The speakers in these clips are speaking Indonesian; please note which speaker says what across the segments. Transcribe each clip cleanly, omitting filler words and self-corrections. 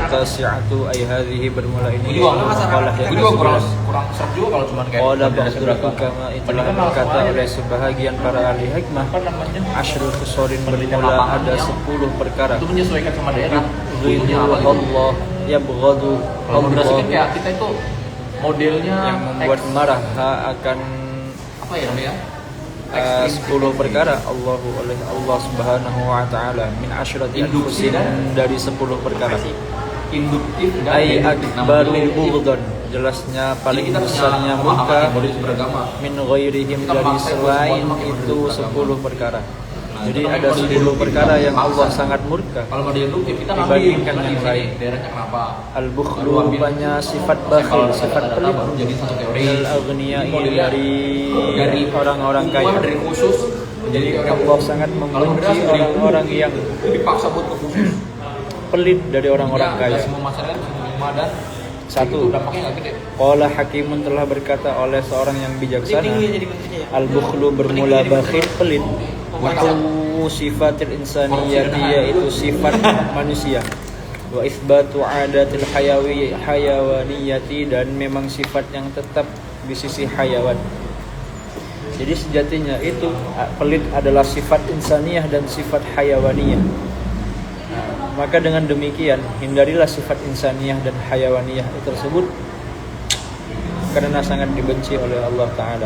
Speaker 1: at-tasi'atu ay hadhihi bermula ini
Speaker 2: makalah yang kurang serap juga kalau cuma kayak
Speaker 1: qala ba'dul hukama itulah berkata oleh sebahagian para ahli hikmah asyrul khusurin bermula ada 10 perkara
Speaker 2: itu menyesuaikan sama daerah.
Speaker 1: Allah yabghadu
Speaker 2: Kalau berarti kan
Speaker 1: Allah
Speaker 2: kayak kita itu modelnya
Speaker 1: yang membuat marah akan
Speaker 2: apa ya namanya?
Speaker 1: 10 perkara oleh Allah Subhanahu wa taala min asyrati anfusin dari 10 perkara
Speaker 2: Induktif
Speaker 1: ai akbaru bughdan jelasnya paling besarnya murka min ghairihim dari selain itu 10 perkara. Jadi ada 10 perkara yang Allah sangat murka
Speaker 2: kalau ada induktif kita
Speaker 1: dibandingkan yang lain.
Speaker 2: daerahnya kenapa?
Speaker 1: Al-bukhlu rupanya sifat bakhil, sifat pelit
Speaker 2: Jadi satu teori
Speaker 1: al-aghniya dari orang-orang kaya.
Speaker 2: dari khusus
Speaker 1: Jadi Allah sangat membenci orang-orang yang
Speaker 2: dipaksa buat ke khusus.
Speaker 1: pelit dari orang-orang kaya.
Speaker 2: Semua masyarakat semua dan
Speaker 1: Satu,
Speaker 2: dampaknya nggak gede.
Speaker 1: qala hakimun telah berkata oleh seorang yang bijaksana, al-bukhlu bermula bakhil pelit. Itu sifatil insaniyati yaitu sifat manusia. Wa itsbatu adatil hayawaniyati dan memang sifat yang tetap di sisi hayawan. Jadi sejatinya itu pelit adalah sifat insaniyah dan sifat hayawaniyah. Maka dengan demikian hindarilah sifat insaniyah dan hayawaniyah tersebut karena sangat dibenci oleh Allah Ta'ala.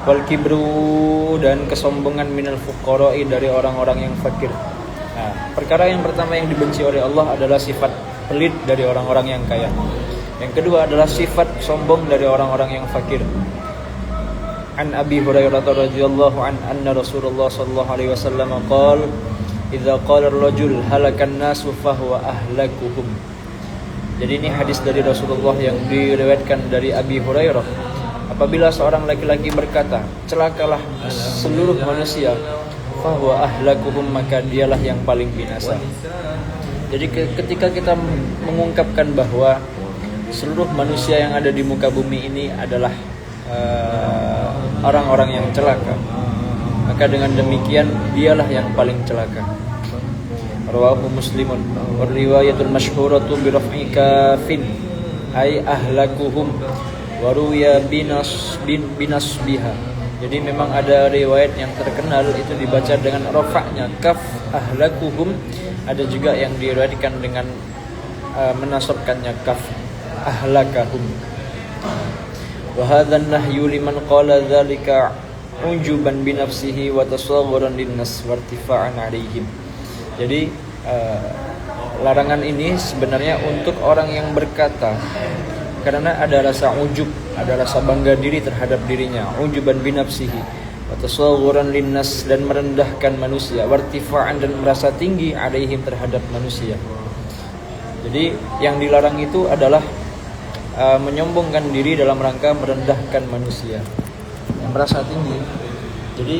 Speaker 1: Wal kibru dan kesombongan minal fuqara'i dari orang-orang yang fakir. Nah, perkara yang pertama yang dibenci oleh Allah adalah sifat pelit dari orang-orang yang kaya. Yang kedua adalah sifat sombong dari orang-orang yang fakir. An Abi Hurairah radhiyallahu anna Rasulullah sallallahu alaihi wasallam qala idza qala ar-rajul halakan nasu fahuwa ahlakuhum. Jadi ini hadis dari Rasulullah yang diriwayatkan dari Abi Hurairah. Apabila seorang laki-laki berkata, celakalah seluruh manusia, fahuwa ahlakuhum, maka dialah yang paling binasa. Jadi ketika kita mengungkapkan bahwa seluruh manusia yang ada di muka bumi ini adalah orang-orang yang celaka, maka dengan demikian dialah yang paling celaka. Rawahu Muslimun wa riwayatul masyhuratu bi raf'i kafin ay ahlakuhum wa ruya binas biha. Jadi memang ada riwayat yang terkenal itu dibaca dengan rafa'nya kaf ahlakuhum, ada juga yang diriwayatkan dengan menasabkannya kaf ahlakahum. Wa hadzal nahyu liman qala dzalika ujuban bi nafsihi wa tasawwuran linnas wa irtifa'an 'alaihim. Jadi larangan ini sebenarnya untuk orang yang berkata karena ada rasa ujub, ada rasa bangga diri terhadap dirinya, ujuban bi nafsihi wa tasawwuran linnas dan merendahkan manusia, wa irtifa'an dan merasa tinggi 'alaihim terhadap manusia. Jadi yang dilarang itu adalah menyombongkan diri dalam rangka merendahkan manusia, yang merasa tinggi. Jadi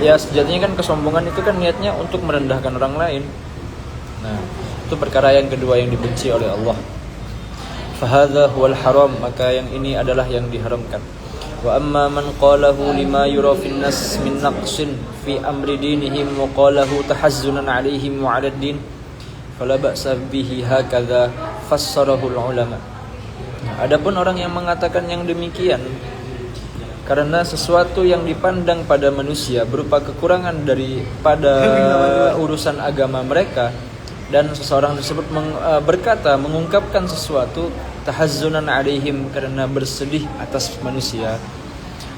Speaker 1: ya sejatinya kan kesombongan itu kan niatnya untuk merendahkan orang lain. Nah, itu perkara yang kedua yang dibenci oleh Allah. Fahadha huwal haram, maka yang ini adalah yang diharamkan. Wa amma man qalahu lima yura fin nas min naqsin fi amri dinihim wa qalahu tahazzunan 'alaihim wa 'ala ad-din fala ba'sa bihi hakadha fassarahu ulama. Adapun orang yang mengatakan yang demikian karena sesuatu yang dipandang pada manusia berupa kekurangan daripada urusan agama mereka, dan seseorang tersebut mengungkapkan sesuatu tahazzunan 'alaihim karena bersedih atas manusia,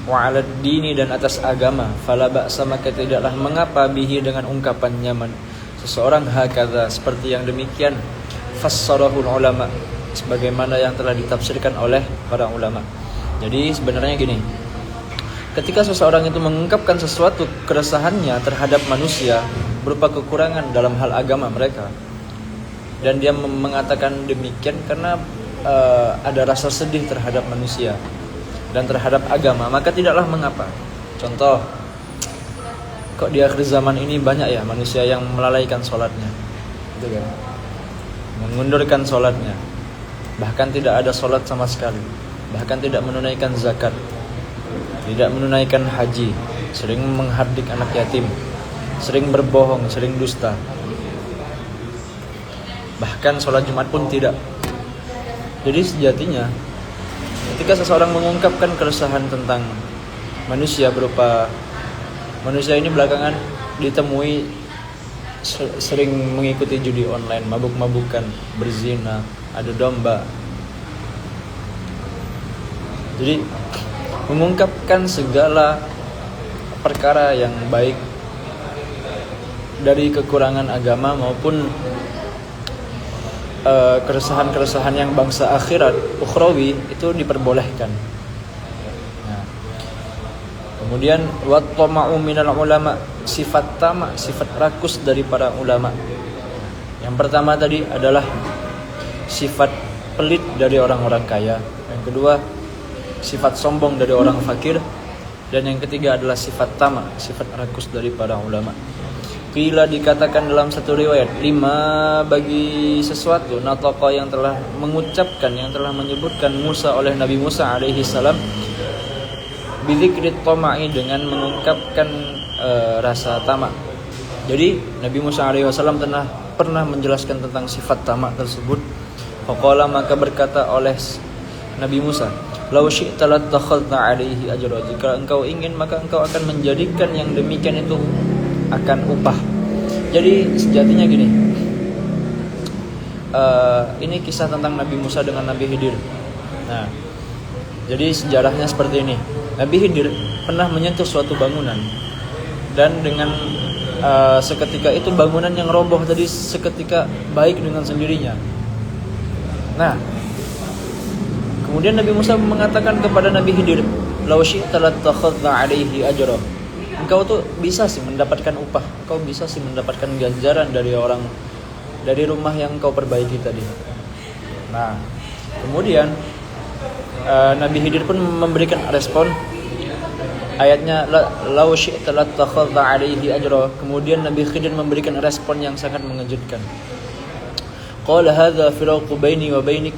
Speaker 1: wa 'ala dini dan atas agama, fala ba'sa maka tidaklah mengapa bihi dengan ungkapan nyaman seseorang hakadha seperti yang demikian, fassarahul ulama sebagaimana yang telah ditafsirkan oleh para ulama. Jadi sebenarnya gini, ketika seseorang itu mengungkapkan sesuatu keresahannya terhadap manusia berupa kekurangan dalam hal agama mereka, dan dia mengatakan demikian karena ada rasa sedih terhadap manusia dan terhadap agama, maka tidaklah mengapa. Contoh, kok di akhir zaman ini banyak ya manusia yang melalaikan sholatnya, gitu kan? Mengundurkan sholatnya, bahkan tidak ada sholat sama sekali, bahkan tidak menunaikan zakat, tidak menunaikan haji, sering menghardik anak yatim, sering berbohong, sering dusta. Bahkan sholat Jumat pun tidak. Jadi sejatinya ketika seseorang mengungkapkan keresahan tentang manusia berupa manusia ini belakangan ditemui sering mengikuti judi online, mabuk-mabukan, berzina, adu domba. Jadi mengungkapkan segala perkara yang baik dari kekurangan agama maupun keresahan-keresahan yang bangsa akhirat ukhrawi itu diperbolehkan. Nah, kemudian wa tama'u minal ulama, sifat tamak, sifat rakus dari para ulama. Yang pertama tadi adalah sifat pelit dari orang-orang kaya. Yang kedua, sifat sombong dari orang fakir. Dan yang ketiga adalah sifat tamak, sifat rakus dari para ulama. Qila dikatakan dalam satu riwayat, 5 bagi sesuatu nataqa yang telah mengucapkan, yang telah menyebutkan Musa oleh Nabi Musa alaihi salam bidzikri tama'i, dengan mengungkapkan rasa tamak. Jadi Nabi Musa alaihi wasallam pernah menjelaskan tentang sifat tamak tersebut. Faqala, maka berkata oleh Nabi Musa, "Lau syi'ta lattakhadhta 'alaihi ajra." Jika engkau ingin, maka engkau akan menjadikan yang demikian itu akan upah. Jadi sejatinya gini, ini kisah tentang Nabi Musa dengan Nabi Khidir. Nah, jadi sejarahnya seperti ini. Nabi Khidir pernah menyentuh suatu bangunan, dan dengan seketika itu bangunan yang roboh tadi seketika baik dengan sendirinya. Nah, kemudian Nabi Musa mengatakan kepada Nabi Khidir, "Lau syi'ta lattakhadhta 'alaihi ajra." Engkau tuh bisa sih mendapatkan upah, engkau bisa sih mendapatkan ganjaran dari rumah yang engkau perbaiki tadi. Nah, kemudian Nabi Khidir pun memberikan respon. Ayatnya lau syi'ta lattakhadhta 'alaihi ajra. Kemudian Nabi Khidir memberikan respon yang sangat mengejutkan. Qala hadza firaqu baini wa bainik,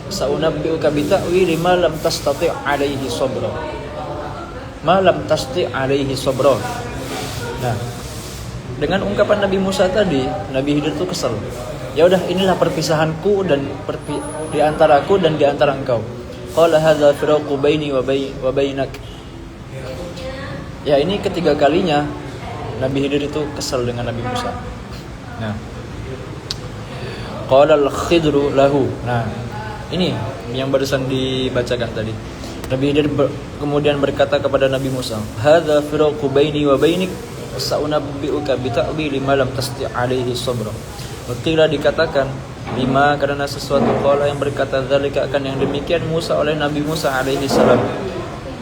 Speaker 1: sa'unabbi'uka bi ta'wili ma lam tastati' 'alaihi sabra. Ma lam tastati' 'alaihi sabra. Nah, dengan ungkapan Nabi Musa tadi, Nabi Khidir itu kesal. Ya udah, inilah perpisahanku dan di antaraku dan di antara engkau. Qala hadza firaqu baini wa bainak. Ya, ini ketiga kalinya Nabi Khidir itu kesal dengan Nabi Musa. Nah, qala al-Khidru lahu. Nah, ini yang barusan dibacakan tadi. Nabi Khidir kemudian berkata kepada Nabi Musa, "Hadza firaqu baini wa bainik, sa'unabbi'uka bi ta'wili ma lam tasti' 'alaihi sabra." Qila dikatakan 5 karena sesuatu qala yang berkata zalika akan yang demikian Musa oleh Nabi Musa alaihi salam.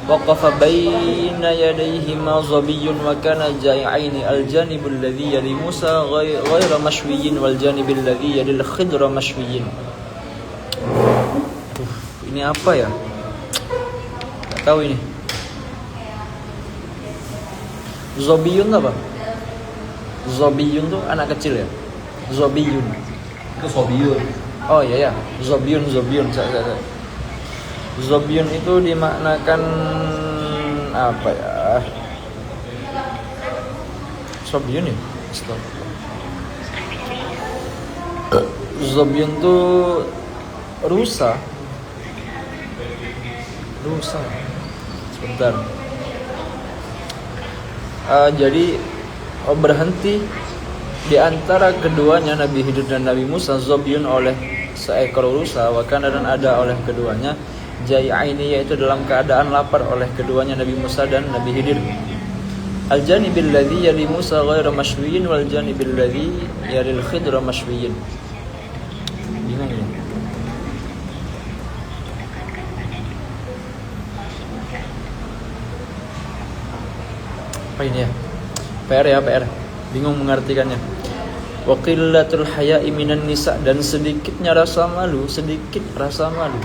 Speaker 1: Waqafa baina yadayhi mazabiyyun wa kana ja'i'aini al-janibul ladzi yali Musa ghayra mashwiyyin wal janibil ladzi yali al-Khidra mashwiyyin. Ini apa ya? Gak tahu ini. Zobiyun apa? Zobiyun tuh anak kecil ya? Zobiyun.
Speaker 2: Itu Sobiun.
Speaker 1: Oh iya ya, Zobiyun. Zobiyun itu dimaknakan apa ya? Zobiyun ya? Zobiyun tuh rusa. Sebentar. Jadi berhenti di antara keduanya Nabi Khidir dan Nabi Musa Zobiyun oleh seekor rusa, wakana dan ada oleh keduanya jai'aini, yaitu dalam keadaan lapar oleh keduanya Nabi Musa dan Nabi Khidir. Al-janibil ladzi yali Musa ghairu mashwiyin wal janibil ladzi yali al-Khidra mashwiyin. Bingung ya. Apa ini ya? PR. Bingung mengartikannya. Wa qillatul haya'i minan nisa, dan sedikit rasa malu.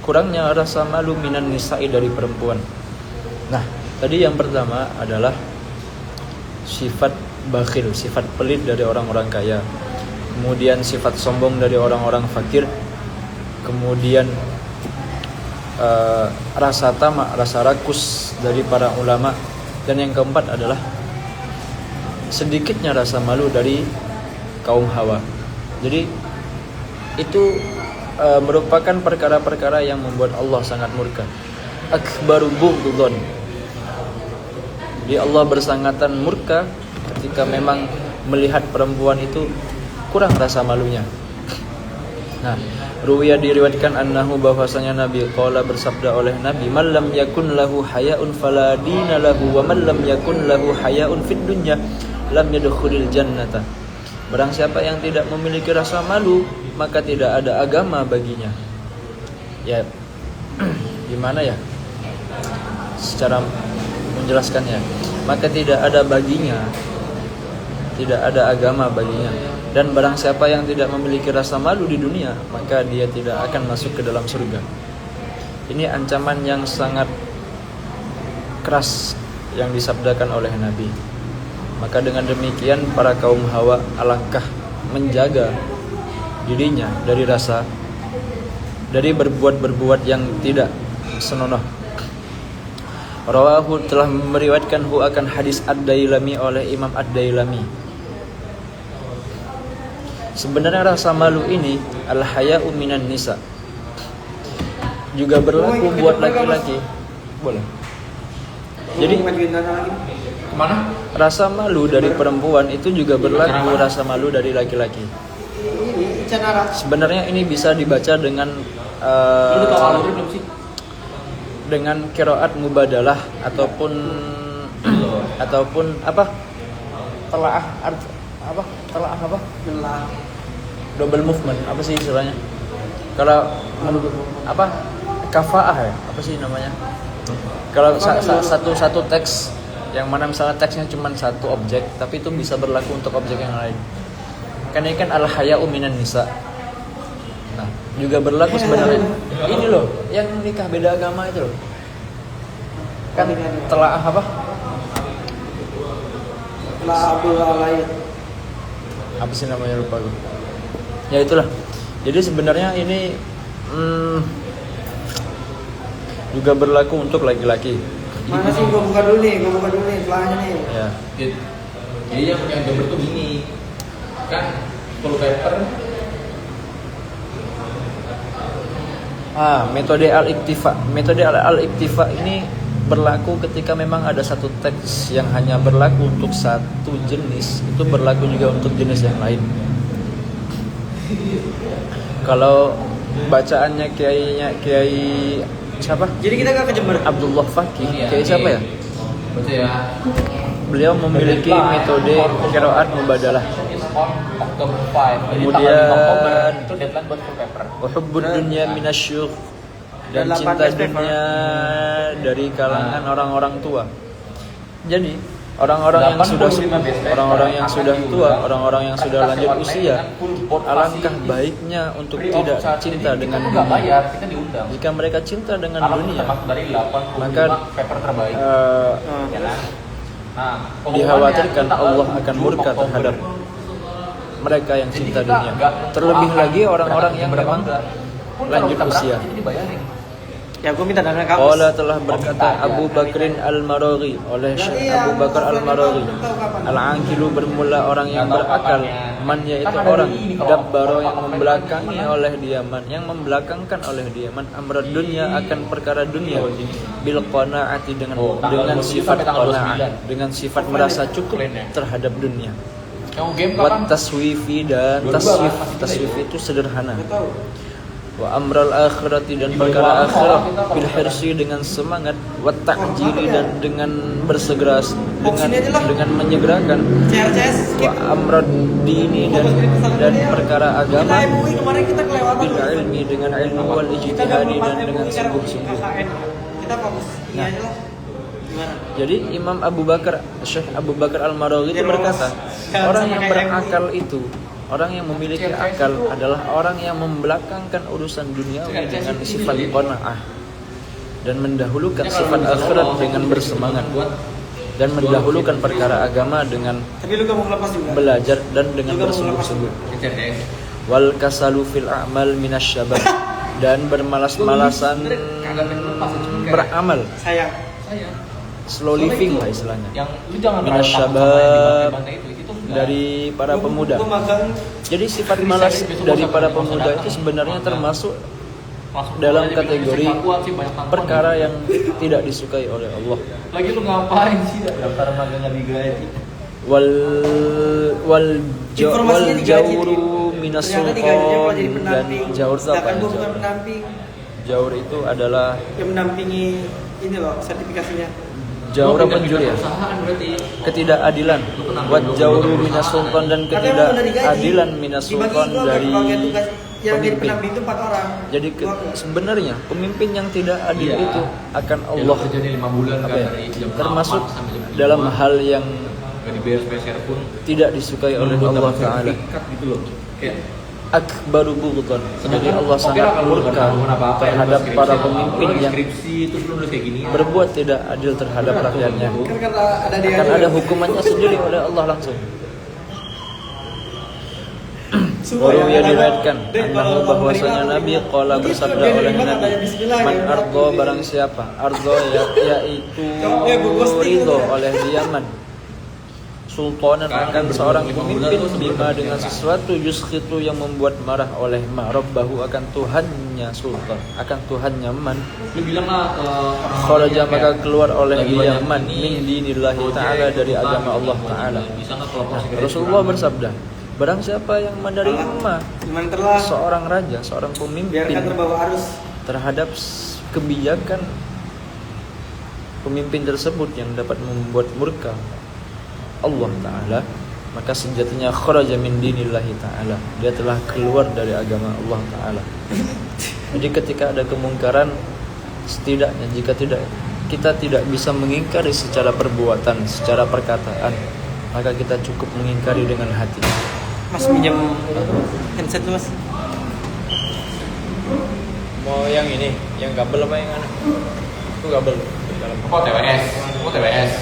Speaker 1: Kurangnya rasa malu minan nisa'i, dari perempuan. Nah, tadi yang pertama adalah sifat bakhil, sifat pelit dari orang-orang kaya. Kemudian sifat sombong dari orang-orang fakir. Kemudian rasa tamak, rasa rakus dari para ulama. Dan yang keempat adalah sedikitnya rasa malu dari kaum Hawa. Jadi itu merupakan perkara-perkara yang membuat Allah sangat murka. Akbaru bughdhan. Jadi Allah bersangatan murka ketika memang melihat perempuan itu kurang rasa malunya. Nah, ruwiya diriwayatkan annahu bahwasanya Nabi qala bersabda oleh Nabi, "Man lam yakun lahu haya'un fala dina lahu wa man lam yakun lahu haya'un fid dunya lam yadkhulil jannata." Barang siapa yang tidak memiliki rasa malu, maka tidak ada agama baginya. Ya, gimana ya? Secara menjelaskannya, maka tidak ada baginya, tidak ada agama baginya. Dan barang siapa yang tidak memiliki rasa malu di dunia, maka dia tidak akan masuk ke dalam surga. Ini ancaman yang sangat keras yang disabdakan oleh Nabi. Maka dengan demikian para kaum Hawa alangkah menjaga dirinya dari berbuat yang tidak senonoh. Rawahu telah meriwayatkan akan hadis Ad-Dailami oleh Imam Ad-Dailami. Sebenarnya rasa malu ini al-haya'u minan nisa juga berlaku buat laki-laki. Boleh. Jadi
Speaker 2: Kemana?
Speaker 1: rasa malu dari perempuan itu juga berlaku rasa malu dari laki-laki. Sebenarnya ini bisa dibaca dengan
Speaker 2: Lu tahu alurnya belum sih?
Speaker 1: dengan qiraat mubadalah ataupun apa? Telaah double movement, apa sih istilahnya? Kalau apa? Kafaah ya? Apa sih namanya? Kalau satu teks yang mana misalnya teksnya cuma satu objek, tapi itu bisa berlaku untuk objek yang lain. Kan ini kan al-haya'u minan nisa. Nah, juga berlaku sebenarnya. Ini loh, yang nikah beda agama itu loh. Kan telaah apa? Apa sih namanya, lupa gue. Ya itulah. Jadi sebenarnya ini juga berlaku untuk laki-laki.
Speaker 3: Mana sih, gue buka dulu nih telahnya nih.
Speaker 1: Ya.
Speaker 2: Jadi yang gambar tuh gini. Kan full paper.
Speaker 1: Metode al-iktifa. Metode al-iktifa ini berlaku ketika memang ada satu teks yang hanya berlaku untuk satu jenis, itu berlaku juga untuk jenis yang lain. Kalau bacaannya Kiai siapa?
Speaker 3: Jadi kita gak ke Jember.
Speaker 1: Abdullah Fakih. Kiai siapa ya?
Speaker 2: Baca ya.
Speaker 1: Beliau memiliki metode qiraat mubadalah.
Speaker 2: Oktober 5.
Speaker 1: Kemudian
Speaker 2: itu deadline buat full paper.
Speaker 1: Hubbud dunya minasyukh, dan cinta dunia dari kalangan orang-orang tua. Jadi orang-orang yang sudah tua, orang-orang yang sudah lanjut usia, alangkah baiknya untuk tidak cinta dengan dunia. Jika mereka cinta dengan dunia, maka dikhawatirkan Allah akan murka terhadap mereka yang cinta dunia. Terlebih lagi orang-orang yang memang lanjut usia.
Speaker 3: Ya, gue minta dana kampus.
Speaker 1: Qala telah berkata Abu Bakrin Al-Maraghi oleh Syekh Abu Bakar Al-Maraghi, al-aqilu bermula orang yang berakal, man yaitu orang dabbaro yang membelakangkan oleh dia man amrad dunya akan perkara dunia, bil qanaati dengan sifat qanaah, dengan sifat merasa cukup terhadap dunia. Wat taswifi, dan taswif itu sederhana. Wa amral akhirati, dan perkara akhirat, bil hirsi dengan semangat, wa ta'jili, dan dengan bersegera, dengan menyegerakan, wa amrad dini, dan perkara agama, bil ilmi, dengan ilmu, wal ijtihadi, dan dengan sungguh-sungguh. Nah, jadi Imam Abu Bakar, Syekh Abu Bakar Al-Maraghi itu berkata, orang yang berakal itu, orang yang memiliki akal adalah orang yang membelakangkan urusan duniawi dengan sifat qanaah, dan mendahulukan sifat akhirat dengan bersemangat, dan mendahulukan perkara agama dengan belajar dan dengan bersungguh-sungguh. Wal kasalu fil a'mal minasyabab, dan bermalas-malasan beramal. Slow living lah istilahnya.
Speaker 2: Yang lu jangan
Speaker 1: minasyabab, dari para pemuda.
Speaker 3: Gua magang
Speaker 1: Jadi sifat malas dari para pemuda itu sebenarnya termasuk dalam kategori perkara yang tidak disukai oleh Allah.
Speaker 2: Lagi lu ngapain sih?
Speaker 3: daftar magangnya digaji.
Speaker 1: Wal
Speaker 3: Informasinya digaji.
Speaker 1: jauru minas
Speaker 3: Ternyata digajinya malah jadi
Speaker 1: sultan, dan
Speaker 3: pendamping.
Speaker 1: jaur itu apa
Speaker 3: Sedangkan
Speaker 1: ya?
Speaker 3: gua bukan pendamping.
Speaker 1: Jaur itu adalah
Speaker 3: Yang mendampingi ini loh sertifikasinya.
Speaker 1: jaur apa juri ya?
Speaker 2: Perusahaan berarti.
Speaker 1: Ketidakadilan. Wat jauru minas sultan dan
Speaker 3: Tapi emang udah digaji.
Speaker 1: ketidakadilan minas
Speaker 3: Dibagi
Speaker 1: sultan
Speaker 3: gua
Speaker 1: dari
Speaker 3: bagian tugas yang jadi
Speaker 1: pemimpin.
Speaker 3: pendamping itu 4 orang.
Speaker 1: Jadi
Speaker 3: Gua enggak.
Speaker 1: sebenarnya pemimpin yang tidak adil
Speaker 2: Iya.
Speaker 1: itu akan
Speaker 2: Ya, lu
Speaker 1: Allah
Speaker 2: kerjanya 5 bulan
Speaker 1: apa
Speaker 2: kan
Speaker 1: ya,
Speaker 2: dari jam
Speaker 1: termasuk
Speaker 2: 8 sampai jam 5.
Speaker 1: dalam hal yang
Speaker 2: Gak dibayar spesial pun
Speaker 1: tidak disukai oleh Allah Ta'ala.
Speaker 2: sertifikat gitu loh. Kayak
Speaker 1: Akbaru bughdan. Jadi Allah
Speaker 2: oke
Speaker 1: sangat
Speaker 2: lah kalau lu
Speaker 1: murka
Speaker 2: nggak tahu apa-apa, ya,
Speaker 1: terhadap
Speaker 2: lu skripsi,
Speaker 1: para
Speaker 2: kalau
Speaker 1: pemimpin
Speaker 2: lu
Speaker 1: yang
Speaker 2: skripsi terus lu nulis kayak gini.
Speaker 1: berbuat tidak adil terhadap rakyatnya.
Speaker 3: Kan kata ada dia.
Speaker 1: Akan ada hukumannya sendiri oleh Allah langsung. Baru ia diriwayatkan annahu bahwasanya Nabi qala bersabda oleh Nabi, man ardo barang siapa, ardo yaitu ridho oleh dia man sultanan akan seorang pemimpin bima dengan sesuatu yuskhitu yang membuat marah oleh Rabbahu akan Tuhannya sultan, akan Tuhannya man.
Speaker 2: Lu bilang lah ke orang
Speaker 1: Kharaja maka keluar oleh
Speaker 2: lagi
Speaker 1: dia
Speaker 2: banyak
Speaker 1: man
Speaker 2: ini,
Speaker 1: min dinillahi ta'ala dari agama Allah Ta'ala.
Speaker 2: Bisa nggak kalau proses
Speaker 1: Rasulullah bersabda, barang siapa yang menerima
Speaker 3: Gimana terlah
Speaker 1: seorang raja, seorang pemimpin
Speaker 3: biarkan terbawa arus.
Speaker 1: terhadap kebijakan pemimpin tersebut yang dapat membuat murka Allah Ta'ala, maka sejatinya kharaja min dinillahi ta'ala, dia telah keluar dari agama Allah Ta'ala. Jadi ketika ada kemungkaran, setidaknya jika kita tidak bisa mengingkari secara perbuatan, secara perkataan, maka kita cukup mengingkari dengan hati.
Speaker 3: Mas pinjam handset lu, Mas.
Speaker 1: Mau yang ini, yang kabel apa yang mana? Itu kabel di dalam.
Speaker 2: Oh TWS,
Speaker 1: Mau TWS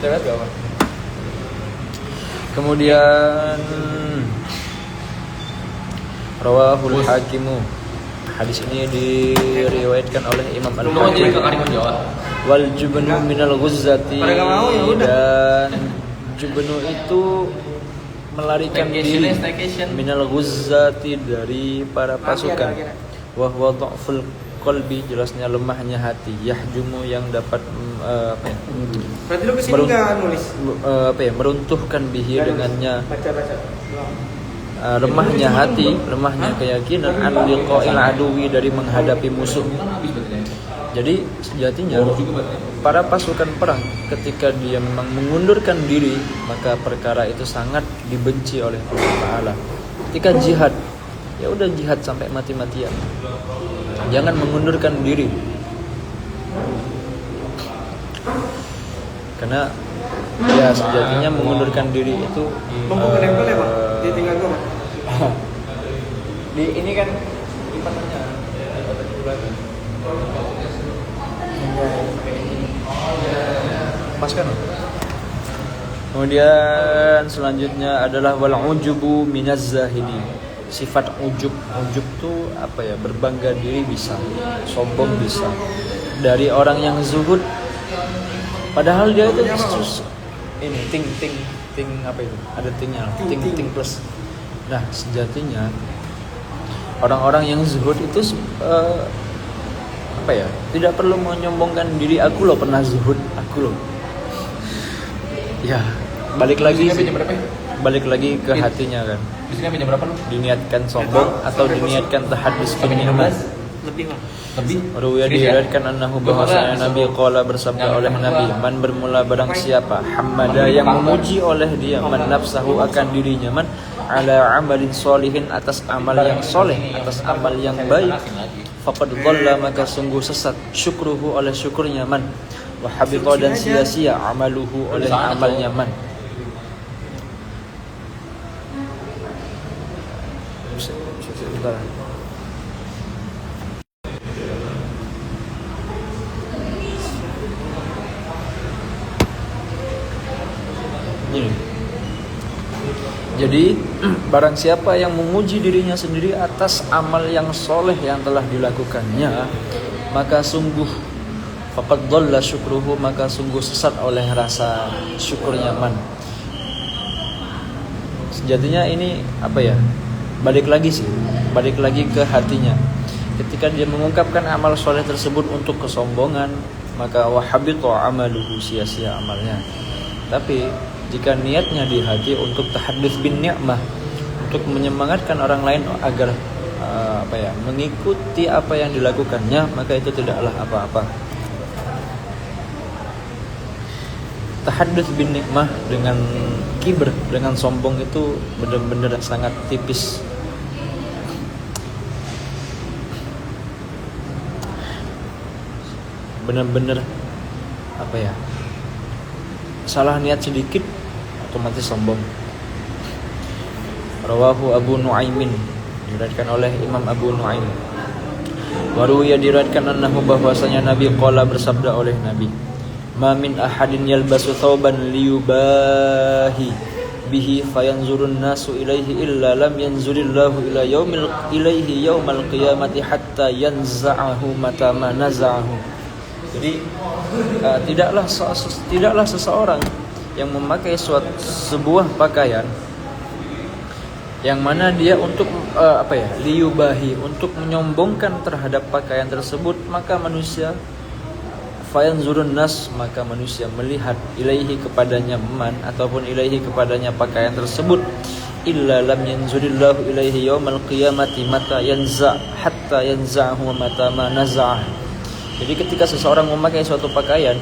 Speaker 1: gak apa? Kemudian rawahul hakimu. Hadis ini diriwayatkan oleh Imam
Speaker 2: Lu mau jadi ke
Speaker 1: Al-Hakim.
Speaker 2: Karimun Jawa?
Speaker 1: Wal jubnu minal ghuzzati,
Speaker 3: Pada nggak mau, ya udah.
Speaker 1: dan jubnu itu melarikan diri
Speaker 2: Staycation.
Speaker 1: minal ghuzzati dari para pasukan.
Speaker 3: Akhir.
Speaker 1: Wa huwa dha'ful qalbi, jelasnya lemahnya hati, yahjumu yang dapat apa ya?
Speaker 3: Berarti lu kesini
Speaker 1: Merun-
Speaker 3: enggak nulis?
Speaker 1: Apa ya, meruntuhkan bihi dengannya
Speaker 3: Baca-baca.
Speaker 1: lemahnya hati, lemahnya keyakinan an liqa'il aduwi, dari menghadapi musuh.
Speaker 2: Kan habis berarti.
Speaker 1: Jadi sejatinya
Speaker 2: Boros juga berarti.
Speaker 1: para pasukan perang ketika dia memang mengundurkan diri, maka perkara itu sangat dibenci oleh Allah Ta'ala. Ketika jihad, ya udah jihad sampai mati-matian, jangan mengundurkan diri. Karena ya sejatinya mengundurkan diri itu
Speaker 3: Mumpung nempel ya, Pak. Di tinggal gua, Pak.
Speaker 1: di ini kan lipatannya pas kan. Kemudian selanjutnya adalah wal ujubu minaz zahidi. Sifat ujub tuh apa ya, berbangga diri bisa, sombong bisa, dari orang yang zuhud, padahal dia itu ini ting apa itu, ada tingnya, ting plus. Nah sejatinya orang-orang yang zuhud itu apa ya, tidak perlu menyombongkan diri, aku loh pernah zuhud, aku loh. Ya balik lagi
Speaker 2: Di sini
Speaker 1: sih,
Speaker 2: jam berapa ya?
Speaker 1: balik lagi ke hatinya kan.
Speaker 2: Di sini jam berapa lu?
Speaker 1: Diniatkan sombong atau diniatkan tahadus keminyaman.
Speaker 3: Lebih, Pak.
Speaker 2: Lebih.
Speaker 1: Ruwaya
Speaker 2: Serius ya?
Speaker 1: diriwayatkan annahu bahwasanya Nabi qala bersabda oleh Nabi, man bermula barang siapa hamada yang memuji oleh dia, man nafsahu akan dirinya, man ala amalin solihin atas amal yang soleh, atas amal yang baik, faqad dhalla maka sungguh sesat, syukruhu oleh syukurnya man, wa habita dan sia-sia amaluhu oleh amalnya man. Sebentar. Ini. Jadi barang siapa yang memuji dirinya sendiri atas amal yang soleh yang telah dilakukannya, maka sungguh faqad dhalla syukruhu, maka sungguh sesat oleh rasa syukurnya man. Sejatinya ini apa ya? Balik lagi ke hatinya. Ketika dia mengungkapkan amal soleh tersebut untuk kesombongan, maka wahabita amaluhu, sia-sia amalnya. Tapi jika niatnya di hati untuk tahaddits bin ni'mah, untuk menyemangatkan orang lain agar mengikuti apa yang dilakukannya, maka itu tidaklah apa-apa. Tahaddits bin ni'mah dengan kibr, dengan sombong itu benar-benar sangat tipis. Benar-benar salah niat sedikit otomatis sombong. Rawahu Abu Nuaimin, diriwayatkan oleh Imam Abu Nuaim. Waruya diriwayatkan annahu, bahwasanya Nabi qala, bersabda oleh Nabi, ma min ahadin yalbasu thawban liyubahi bihi fayanzurun nasu ilaihi illa lam yanzurillahu ilaihi yaumal qiyamati hatta yanza'ahu mata ma naza'ahu. Jadi tidaklah seseorang yang memakai sebuah pakaian yang mana dia untuk liyubahi, untuk menyombongkan terhadap pakaian tersebut, maka manusia fayanzurun nas, maka manusia melihat ilaihi, kepadanya man ataupun ilaihi, kepadanya pakaian tersebut, illa lam yanzurillahu ilaihi yaumal qiyamati mata yanza hatta yanza'ahu mata ma naza'ah. Jadi ketika seseorang memakai suatu pakaian,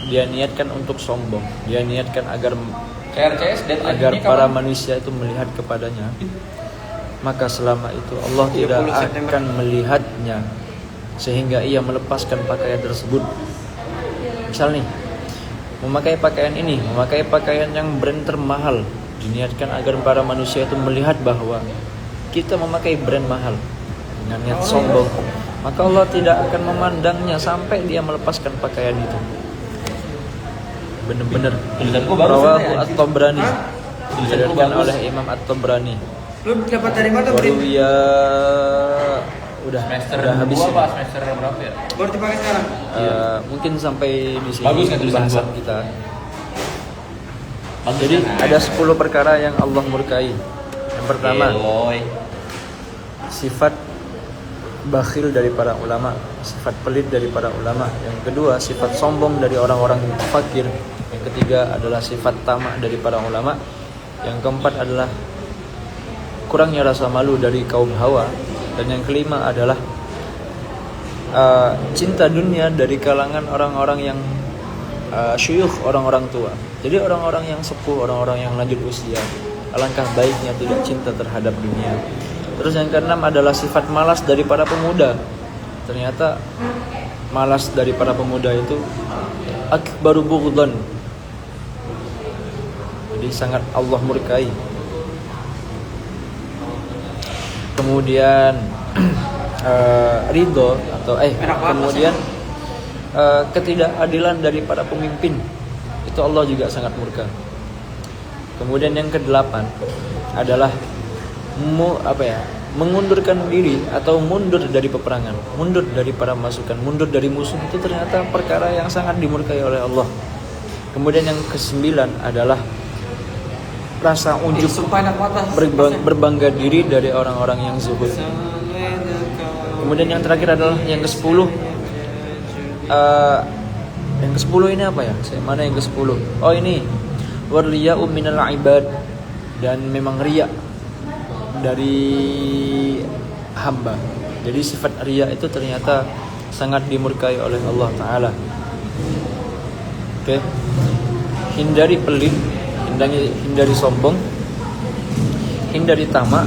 Speaker 1: dia niatkan untuk sombong, dia niatkan agar para manusia itu melihat kepadanya, maka selama itu Allah tidak akan melihatnya sehingga ia melepaskan pakaian tersebut. Misal nih, memakai pakaian yang brand termahal, diniatkan agar para manusia itu melihat bahwa kita memakai brand mahal dengan niat sombong, maka Allah tidak akan memandangnya sampai dia melepaskan pakaian itu. Benar-benar. Rawahu At-Tabrani, diriwayatkan oleh Imam At-Tabrani.
Speaker 3: Lu dapat dari mana, Brin?
Speaker 1: Ya udah habis.
Speaker 2: Semester berapa ya?
Speaker 3: Baru dipakai sekarang.
Speaker 1: Mungkin sampai di sini
Speaker 2: Bagus kan tulisan
Speaker 1: bahasan
Speaker 2: gua?
Speaker 1: kita. Jadi ada 10 perkara yang Allah murkai. Yang pertama, sifat bakhil dari para ulama, sifat pelit dari para ulama. Yang kedua, sifat sombong dari orang-orang fakir. Yang ketiga adalah sifat tamak dari para ulama. Yang keempat adalah kurangnya rasa malu dari kaum hawa. Dan yang kelima adalah cinta dunia dari kalangan orang-orang yang syuyukh, orang-orang tua. Jadi orang-orang yang sepuh, orang-orang yang lanjut usia, alangkah baiknya tidak cinta terhadap dunia. Terus yang keenam adalah sifat malas dari para pemuda. Ternyata malas dari para pemuda itu akbaru bughdan. Jadi sangat Allah murkai. Kemudian ridho atau kemudian ketidakadilan dari para pemimpin, itu Allah juga sangat murka. Kemudian yang kedelapan adalah mengundurkan diri atau mundur dari peperangan, mundur dari para masukan, mundur dari musuh, itu ternyata perkara yang sangat dimurkai oleh Allah. Kemudian yang kesembilan adalah rasa ujub, berbangga diri dari orang-orang yang zuhud. Kemudian yang terakhir adalah yang ke-10. Yang ke-10 ini apa ya? Mana yang ke-10? Oh ini, warliya'u minal ibad, dan memang riya dari hamba. Jadi sifat riya itu ternyata sangat dimurkai oleh Allah Ta'ala. Oke. Hindari pelit, hindari sombong, hindari tamak,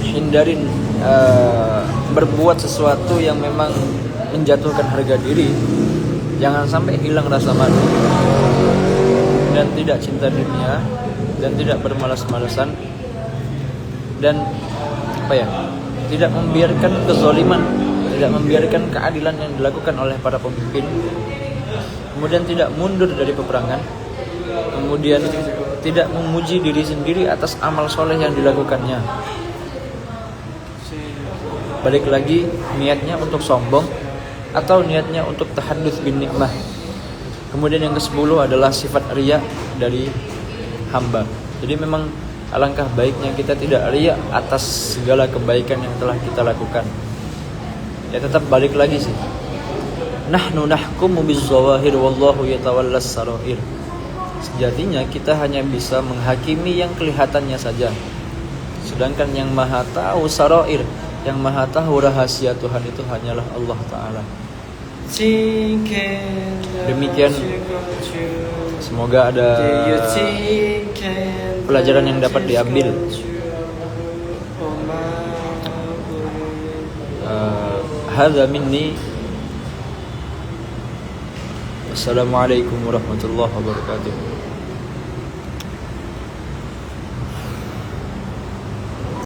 Speaker 1: hindari berbuat sesuatu yang memang menjatuhkan harga diri. Jangan sampai hilang rasa malu, dan tidak cinta dunia, dan tidak bermalas-malasan, dan tidak membiarkan kezaliman, tidak membiarkan keadilan yang dilakukan oleh para pemimpin. Kemudian tidak mundur dari peperangan. Kemudian tidak memuji diri sendiri atas amal soleh yang dilakukannya. Balik lagi, niatnya untuk sombong atau niatnya untuk tahadduts bin ni'mah. Kemudian yang ke-10 adalah sifat riya dari hamba. Jadi memang alangkah baiknya kita tidak riya atas segala kebaikan yang telah kita lakukan. Ya tetap balik lagi sih. Nahnu nahkumu biz-zawahir wallahu yatawallas sarair. Sejatinya kita hanya bisa menghakimi yang kelihatannya saja. Sedangkan yang maha tahu sarair, yang maha tahu rahasia Tuhan itu hanyalah Allah Ta'ala. Demikian, semoga ada pelajaran yang dapat diambil. Hadza minni. Assalamualaikum warahmatullahi wabarakatuh.